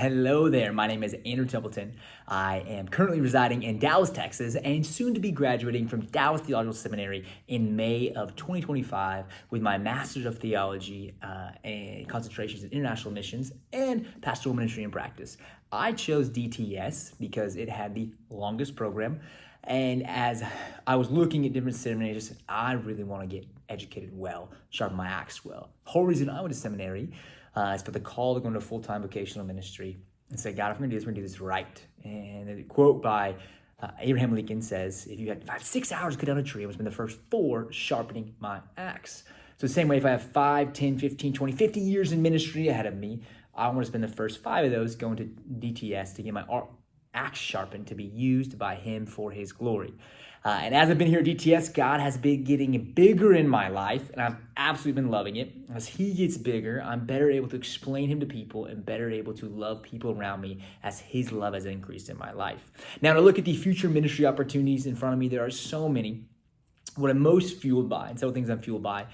Hello there, my name is Andrew Templeton. I am currently residing in Dallas, Texas, and soon to be graduating from Dallas Theological Seminary in May of 2025 with my Master's of Theology and concentrations in international missions and pastoral ministry and practice. I chose DTS because it had the longest program, and as I was looking at different seminaries, I said, I really want to get educated well, sharpen my axe well. The whole reason I went to seminary is for the call to go into full-time vocational ministry and say, God, if we're going to do this right. And a quote by Abraham Lincoln says, if you had 6 hours to cut down a tree, I would spend the first 4 sharpening my axe. So the same way, if I have 5, 10, 15, 20, 50 years in ministry ahead of me, I want to spend the first 5 of those going to DTS to get my axe sharpened to be used by him for his glory. And as I've been here at DTS, God has been getting bigger in my life, and I've absolutely been loving it. As he gets bigger, I'm better able to explain him to people and better able to love people around me as his love has increased in my life. Now, to look at the future ministry opportunities in front of me, there are so many. What I'm most fueled by, and several things I'm fueled by,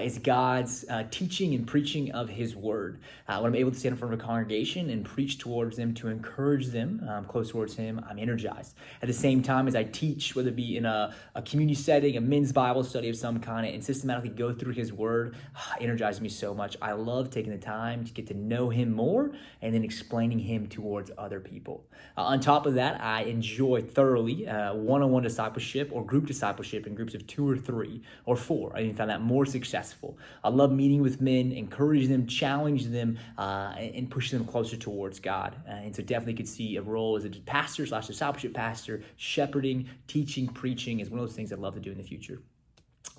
is God's teaching and preaching of his word. When I'm able to stand in front of a congregation and preach towards them to encourage them close towards him, I'm energized. At the same time, as I teach, whether it be in a community setting, a men's Bible study of some kind, and systematically go through his word, energizes me so much. I love taking the time to get to know him more and then explaining him towards other people. On top of that, I enjoy thoroughly one-on-one discipleship or group discipleship in groups of 2 or 3 or 4. I even found that more successful. I love meeting with men, encourage them, challenge them, and push them closer towards God. And so definitely could see a role as a pastor/discipleship pastor, shepherding, teaching, preaching is one of those things I'd love to do in the future.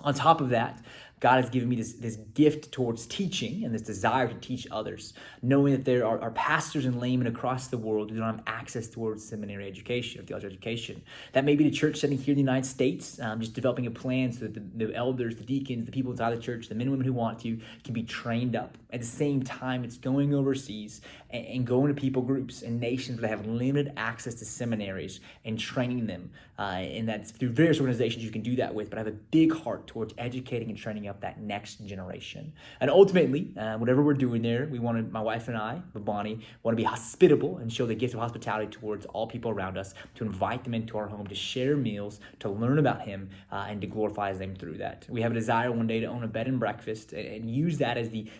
On top of that, God has given me this gift towards teaching and this desire to teach others, knowing that there are pastors and laymen across the world who don't have access towards seminary education or theological education. That may be the church setting here in the United States, just developing a plan so that the elders, the deacons, the people inside the church, the men and women who want to, can be trained up. At the same time, it's going overseas and going to people groups and nations where they have limited access to seminaries and training them. And that's through various organizations you can do that with, but I have a big heart towards educating and training up that next generation. And ultimately, whatever we're doing there, my wife and I, Bonnie, want to be hospitable and show the gift of hospitality towards all people around us, to invite them into our home, to share meals, to learn about him, and to glorify his name through that. We have a desire one day to own a bed and breakfast and use that as the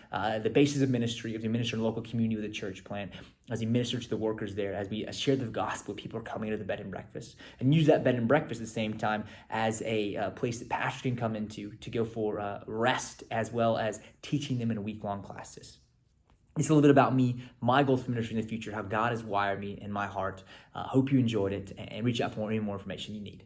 basis of ministry, as we minister in a local community with a church plant, as we minister to the workers there, as we share the gospel, people are coming into the bed and breakfast, and use that bed and breakfast at the same time as a place that pastors can come into to go for rest, as well as teaching them in week-long classes. It's a little bit about me, my goals for ministry in the future, how God has wired me in my heart. Hope you enjoyed it, and reach out for any more information you need.